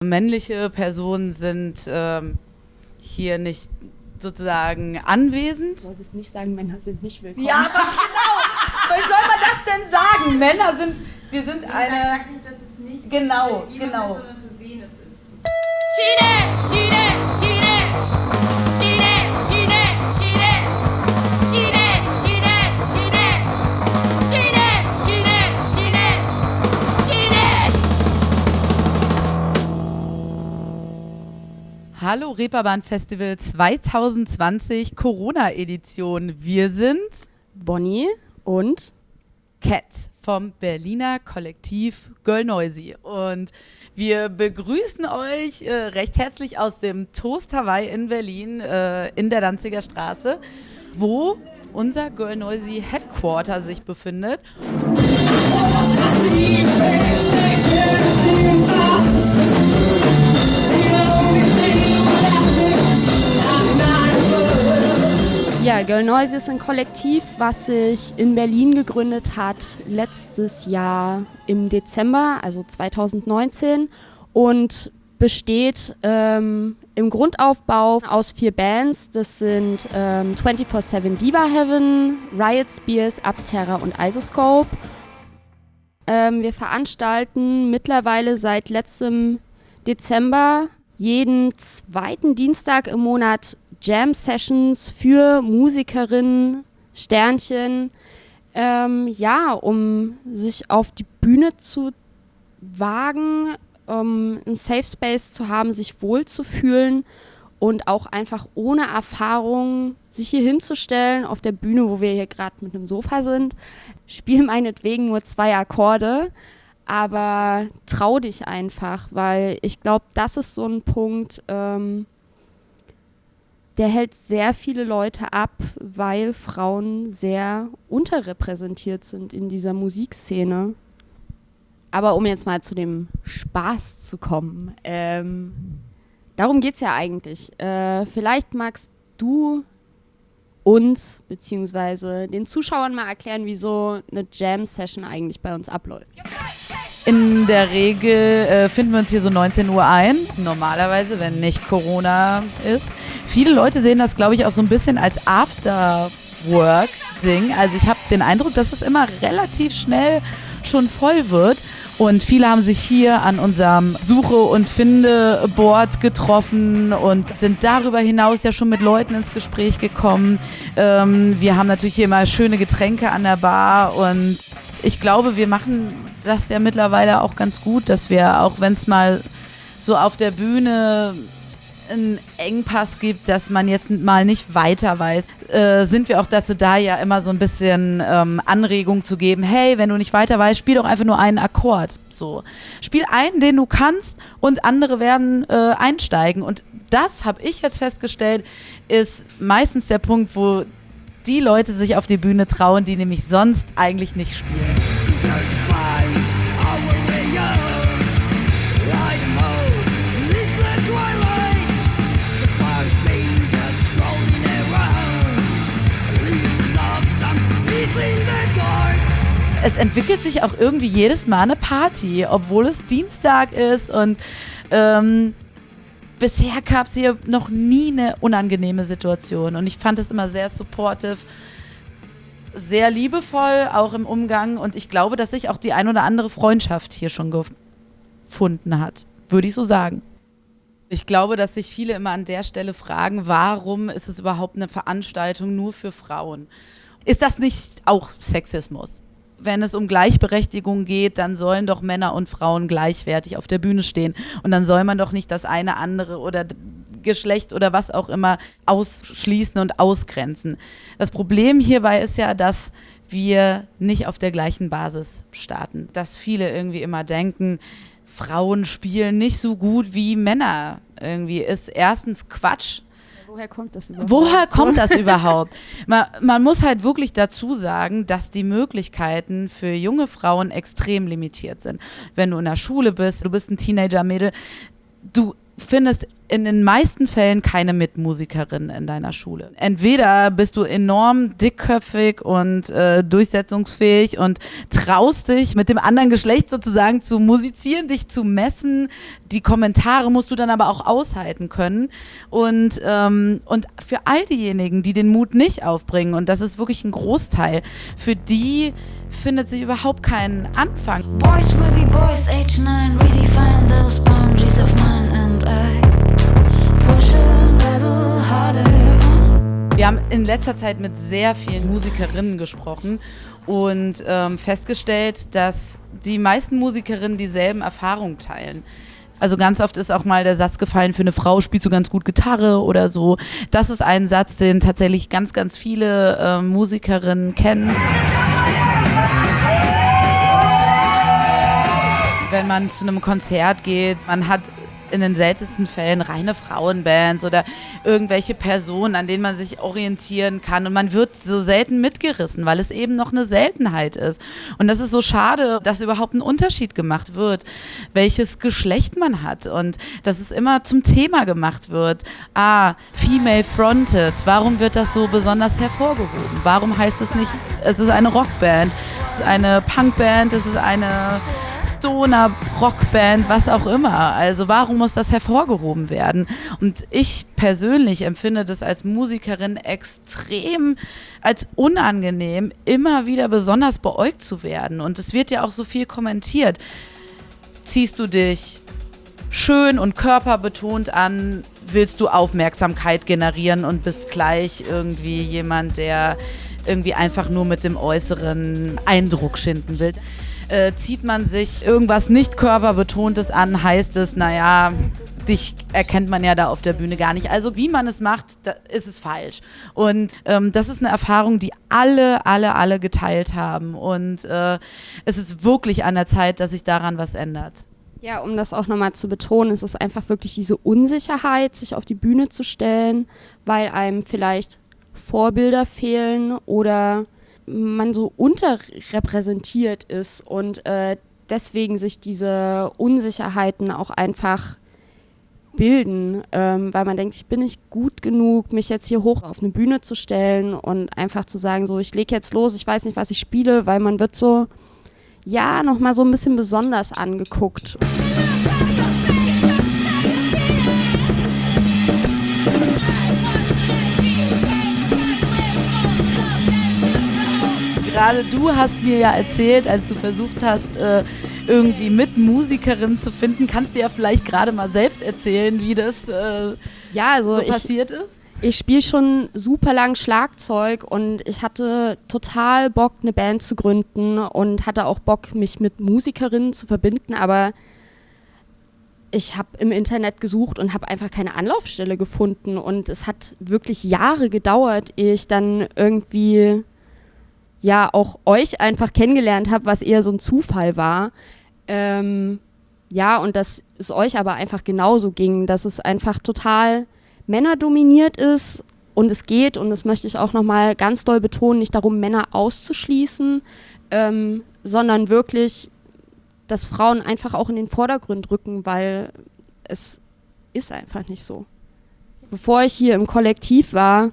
Männliche Personen sind hier nicht sozusagen anwesend. Du solltest nicht sagen, Männer sind nicht willkommen. Ja, was genau? Was soll man das denn sagen? Männer sind, wir sind eine... Sag nicht, dass es nicht Genau, für jemanden genau. ist, sondern für wen es ist. Hallo Reeperbahn Festival 2020 Corona-Edition. Wir sind Bonnie und Cat vom Berliner Kollektiv Girl Noisy und wir begrüßen euch recht herzlich aus dem Toast Hawaii in Berlin in der Danziger Straße, wo unser Girl Noisy Headquarter sich befindet. ja, Girl Noisy ist ein Kollektiv, was sich in Berlin gegründet hat, letztes Jahr im Dezember, also 2019, und besteht im Grundaufbau aus 4 Bands. Das sind 24/7 Diva Heaven, Riot Spears, Abterra und Isoscope. Wir veranstalten mittlerweile seit letztem Dezember jeden 2. Dienstag im Monat Jam-Sessions für Musikerinnen, Sternchen, um sich auf die Bühne zu wagen, einen Safe Space zu haben, sich wohlzufühlen und auch einfach ohne Erfahrung sich hier hinzustellen auf der Bühne, wo wir hier gerade mit einem Sofa sind. Spiel meinetwegen nur 2 Akkorde, aber trau dich einfach, weil ich glaube, das ist so ein Punkt, der hält sehr viele Leute ab, weil Frauen sehr unterrepräsentiert sind in dieser Musikszene. Aber um jetzt mal zu dem Spaß zu kommen, darum geht es ja eigentlich. Vielleicht magst du uns bzw. den Zuschauern mal erklären, wie so eine Jam-Session eigentlich bei uns abläuft. In der Regel finden wir uns hier so 19 Uhr ein, normalerweise, wenn nicht Corona ist. Viele Leute sehen das, glaube ich, auch so ein bisschen als After-Work-Ding. Also ich habe den Eindruck, dass es immer relativ schnell schon voll wird. Und viele haben sich hier an unserem Suche- und Finde-Board getroffen und sind darüber hinaus ja schon mit Leuten ins Gespräch gekommen. Wir haben natürlich hier immer schöne Getränke an der Bar und ich glaube, wir machen das ja mittlerweile auch ganz gut, dass wir, auch wenn es mal so auf der Bühne einen Engpass gibt, dass man jetzt mal nicht weiter weiß, sind wir auch dazu da, ja immer so ein bisschen Anregung zu geben. Hey, wenn du nicht weiter weißt, spiel doch einfach nur einen Akkord. So. Spiel einen, den du kannst und andere werden einsteigen. Und das, habe ich jetzt festgestellt, ist meistens der Punkt, wo die Leute sich auf die Bühne trauen, die nämlich sonst eigentlich nicht spielen. Es entwickelt sich auch irgendwie jedes Mal eine Party, obwohl es Dienstag ist und bisher gab es hier noch nie eine unangenehme Situation und ich fand es immer sehr supportive, sehr liebevoll, auch im Umgang und ich glaube, dass sich auch die ein oder andere Freundschaft hier schon gefunden hat, würde ich so sagen. Ich glaube, dass sich viele immer an der Stelle fragen, warum ist es überhaupt eine Veranstaltung nur für Frauen? Ist das nicht auch Sexismus? Wenn es um Gleichberechtigung geht, dann sollen doch Männer und Frauen gleichwertig auf der Bühne stehen. Und dann soll man doch nicht das eine, andere oder Geschlecht oder was auch immer ausschließen und ausgrenzen. Das Problem hierbei ist ja, dass wir nicht auf der gleichen Basis starten. Dass viele irgendwie immer denken, Frauen spielen nicht so gut wie Männer. Irgendwie ist erstens Quatsch. Woher kommt das überhaupt? Man muss halt wirklich dazu sagen, dass die Möglichkeiten für junge Frauen extrem limitiert sind. Wenn du in der Schule bist, du bist ein Teenager-Mädel, du findest in den meisten Fällen keine Mitmusikerin in deiner Schule. Entweder bist du enorm dickköpfig und durchsetzungsfähig und traust dich mit dem anderen Geschlecht sozusagen zu musizieren, dich zu messen. Die Kommentare musst du dann aber auch aushalten können. Und für all diejenigen, die den Mut nicht aufbringen, und das ist wirklich ein Großteil, für die findet sich überhaupt kein Anfang. Boys will be boys, age 9, redefine those boundaries of mine and I push a little harder. Wir haben in letzter Zeit mit sehr vielen Musikerinnen gesprochen und festgestellt, dass die meisten Musikerinnen dieselben Erfahrungen teilen. Also ganz oft ist auch mal der Satz gefallen, für eine Frau spielst du ganz gut Gitarre oder so. Das ist ein Satz, den tatsächlich ganz, ganz viele Musikerinnen kennen. Wenn man zu einem Konzert geht, man hat in den seltensten Fällen reine Frauenbands oder irgendwelche Personen, an denen man sich orientieren kann, und man wird so selten mitgerissen, weil es eben noch eine Seltenheit ist. Und das ist so schade, dass überhaupt ein Unterschied gemacht wird, welches Geschlecht man hat, und dass es immer zum Thema gemacht wird. Female fronted, warum wird das so besonders hervorgehoben? Warum heißt es nicht, es ist eine Rockband, es ist eine Punkband, es ist eine Stoner-Rockband, was auch immer. Also warum muss das hervorgehoben werden? Und ich persönlich empfinde das als Musikerin extrem als unangenehm, immer wieder besonders beäugt zu werden. Und es wird ja auch so viel kommentiert. Ziehst du dich schön und körperbetont an, willst du Aufmerksamkeit generieren und bist gleich irgendwie jemand, der irgendwie einfach nur mit dem äußeren Eindruck schinden will. Zieht man sich irgendwas nicht körperbetontes an, heißt es, naja, dich erkennt man ja da auf der Bühne gar nicht. Also wie man es macht, da ist es falsch. Und das ist eine Erfahrung, die alle geteilt haben. Und es ist wirklich an der Zeit, dass sich daran was ändert. Ja, um das auch nochmal zu betonen, es ist einfach wirklich diese Unsicherheit, sich auf die Bühne zu stellen, weil einem vielleicht Vorbilder fehlen oder man so unterrepräsentiert ist und deswegen sich diese Unsicherheiten auch einfach bilden, weil man denkt, ich bin nicht gut genug, mich jetzt hier hoch auf eine Bühne zu stellen und einfach zu sagen, so, ich lege jetzt los, ich weiß nicht, was ich spiele, weil man wird so, ja, nochmal so ein bisschen besonders angeguckt. Gerade du hast mir ja erzählt, als du versucht hast, irgendwie Mitmusikerin zu finden, kannst du ja vielleicht gerade mal selbst erzählen, wie das so passiert ist? Ich spiele schon super lang Schlagzeug und ich hatte total Bock, eine Band zu gründen und hatte auch Bock, mich mit Musikerinnen zu verbinden, aber ich habe im Internet gesucht und habe einfach keine Anlaufstelle gefunden und es hat wirklich Jahre gedauert, ehe ich dann irgendwie ja auch euch einfach kennengelernt habe, was eher so ein Zufall war. Ja, und dass es euch aber einfach genauso ging, dass es einfach total männerdominiert ist und es geht, und das möchte ich auch nochmal ganz doll betonen, nicht darum, Männer auszuschließen, sondern wirklich, dass Frauen einfach auch in den Vordergrund rücken, weil es ist einfach nicht so. Bevor ich hier im Kollektiv war,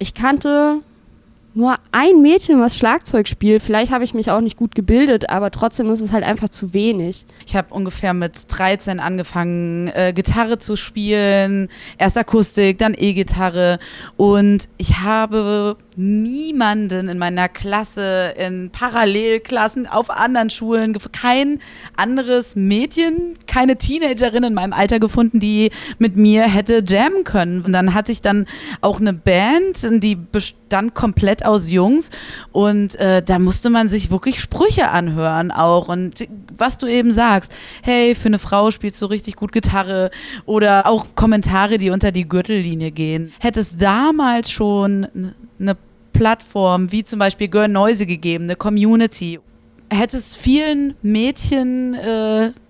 ich kannte nur ein Mädchen, was Schlagzeug spielt. Vielleicht habe ich mich auch nicht gut gebildet, aber trotzdem ist es halt einfach zu wenig. Ich habe ungefähr mit 13 angefangen, Gitarre zu spielen. Erst Akustik, dann E-Gitarre. Und ich habe niemanden in meiner Klasse, in Parallelklassen, auf anderen Schulen, kein anderes Mädchen, keine Teenagerin in meinem Alter gefunden, die mit mir hätte jammen können. Und dann hatte ich dann auch eine Band, die bestand komplett aus Jungs, und da musste man sich wirklich Sprüche anhören auch, und was du eben sagst, hey, für eine Frau spielst du richtig gut Gitarre, oder auch Kommentare, die unter die Gürtellinie gehen. Hätte es damals schon eine Plattform wie zum Beispiel Girl Noise gegeben, eine Community, hätte es vielen Mädchen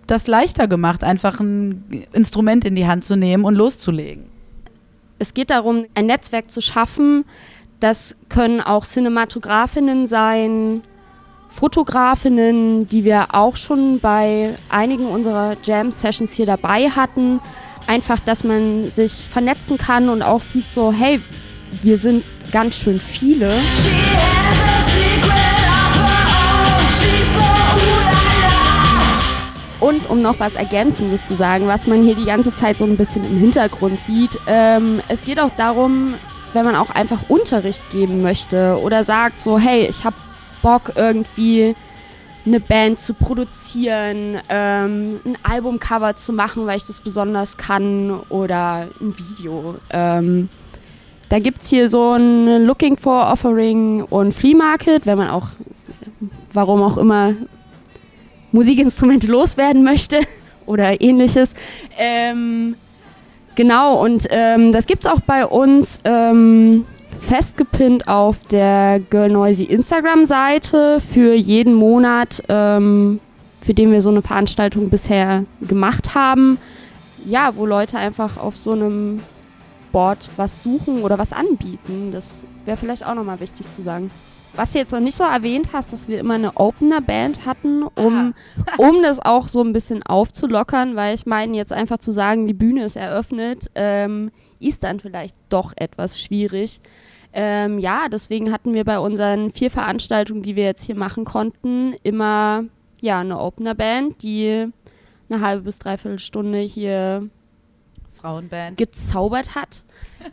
das leichter gemacht, einfach ein Instrument in die Hand zu nehmen und loszulegen. Es geht darum, ein Netzwerk zu schaffen. Das können auch Cinematografinnen sein, Fotografinnen, die wir auch schon bei einigen unserer Jam-Sessions hier dabei hatten, einfach, dass man sich vernetzen kann und auch sieht so, hey, wir sind ganz schön viele. She has a secret of her own. She's so ooh-la-la. Und um noch was Ergänzendes zu sagen, was man hier die ganze Zeit so ein bisschen im Hintergrund sieht, es geht auch darum, wenn man auch einfach Unterricht geben möchte oder sagt so, hey, ich habe Bock irgendwie eine Band zu produzieren, ein Albumcover zu machen, weil ich das besonders kann oder ein Video. Da gibt es hier so ein Looking for Offering und Flea Market, wenn man auch, warum auch immer, Musikinstrumente loswerden möchte oder ähnliches. Genau, und das gibt es auch bei uns festgepinnt auf der Girl Noisy Instagram-Seite für jeden Monat, für den wir so eine Veranstaltung bisher gemacht haben. Ja, wo Leute einfach auf so einem Board was suchen oder was anbieten. Das wäre vielleicht auch nochmal wichtig zu sagen. Was du jetzt noch nicht so erwähnt hast, dass wir immer eine Opener-Band hatten, um das auch so ein bisschen aufzulockern, weil ich meine, jetzt einfach zu sagen, die Bühne ist eröffnet, ist dann vielleicht doch etwas schwierig. Ja, deswegen hatten wir bei unseren 4 Veranstaltungen, die wir jetzt hier machen konnten, immer eine Opener-Band, die eine halbe bis dreiviertel Stunde hier Frauenband gezaubert hat.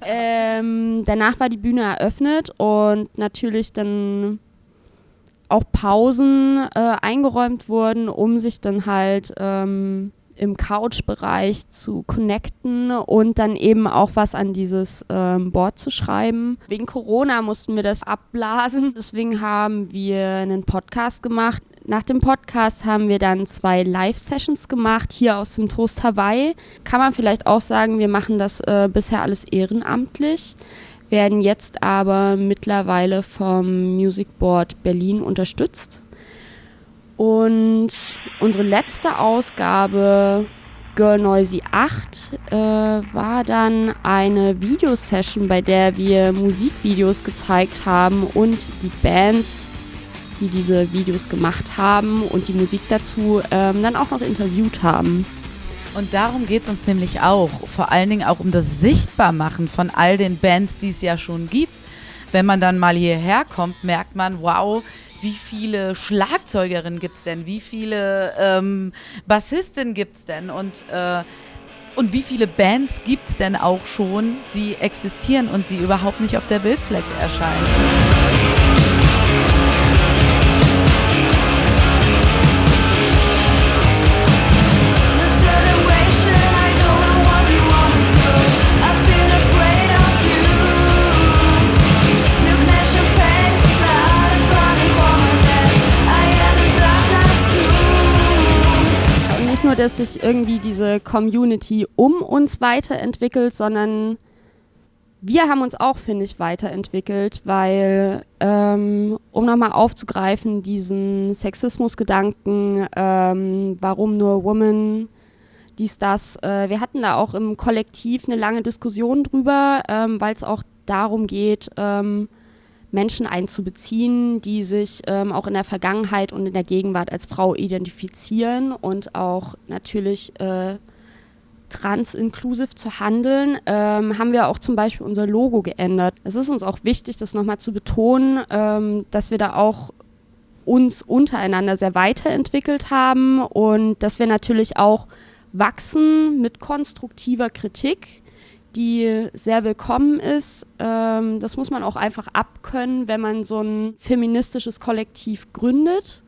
Danach war die Bühne eröffnet und natürlich dann auch Pausen eingeräumt wurden, um sich dann halt im Couch-Bereich zu connecten und dann eben auch was an dieses Board zu schreiben. Wegen Corona mussten wir das abblasen, deswegen haben wir einen Podcast gemacht. Nach dem Podcast haben wir dann 2 Live-Sessions gemacht, hier aus dem Toast Hawaii. Kann man vielleicht auch sagen, wir machen das bisher alles ehrenamtlich, werden jetzt aber mittlerweile vom Music Board Berlin unterstützt. Und unsere letzte Ausgabe, Girl Noisy 8, war dann eine Videosession, bei der wir Musikvideos gezeigt haben und die Bands, die diese Videos gemacht haben und die Musik dazu dann auch noch interviewt haben. Und darum geht es uns nämlich auch. Vor allen Dingen auch um das Sichtbarmachen von all den Bands, die es ja schon gibt. Wenn man dann mal hierher kommt, merkt man, wow, wie viele Schlagzeugerinnen gibt es denn? Wie viele Bassistinnen gibt es denn? Und wie viele Bands gibt es denn auch schon, die existieren und die überhaupt nicht auf der Bildfläche erscheinen? Nur, dass sich irgendwie diese Community um uns weiterentwickelt, sondern wir haben uns auch, finde ich, weiterentwickelt, weil, um nochmal aufzugreifen, diesen Sexismus-Gedanken, warum nur Women, dies, das, wir hatten da auch im Kollektiv eine lange Diskussion drüber, weil es auch darum geht, Menschen einzubeziehen, die sich auch in der Vergangenheit und in der Gegenwart als Frau identifizieren und auch natürlich trans-inklusiv zu handeln, haben wir auch zum Beispiel unser Logo geändert. Es ist uns auch wichtig, das nochmal zu betonen, dass wir da auch uns untereinander sehr weiterentwickelt haben und dass wir natürlich auch wachsen mit konstruktiver Kritik, die sehr willkommen ist. Das muss man auch einfach abkönnen, wenn man so ein feministisches Kollektiv gründet.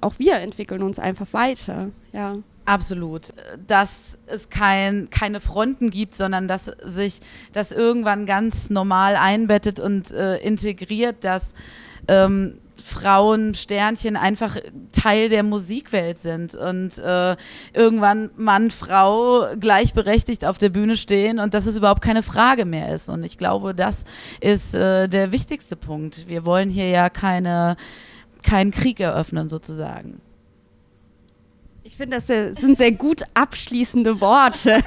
Auch wir entwickeln uns einfach weiter, ja. Absolut. Dass es keine Fronten gibt, sondern dass sich das irgendwann ganz normal einbettet und integriert, dass Frauen, Sternchen einfach Teil der Musikwelt sind und irgendwann Mann, Frau gleichberechtigt auf der Bühne stehen und dass es überhaupt keine Frage mehr ist. Und ich glaube, das ist der wichtigste Punkt. Wir wollen hier ja keinen Krieg eröffnen sozusagen. Ich finde, das sind sehr gut abschließende Worte.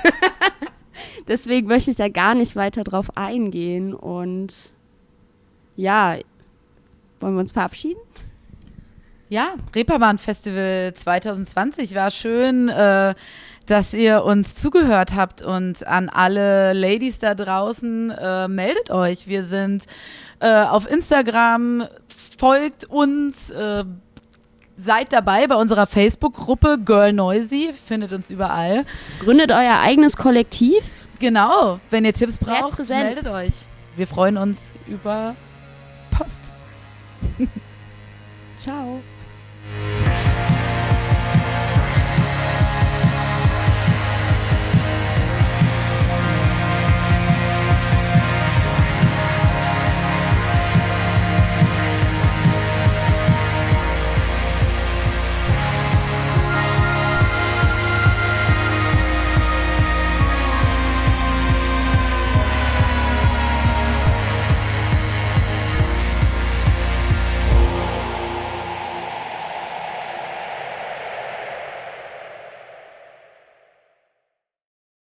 Deswegen möchte ich da gar nicht weiter drauf eingehen. Und ja, wollen wir uns verabschieden? Ja, Reeperbahn Festival 2020 war schön, dass dass ihr uns zugehört habt und an alle Ladies da draußen, meldet euch. Wir sind auf Instagram, folgt uns, seid dabei bei unserer Facebook-Gruppe Girl Noisy, findet uns überall. Gründet euer eigenes Kollektiv. Genau, wenn ihr Tipps braucht, präsent. meldet euch. Wir freuen uns über Post. Ciao.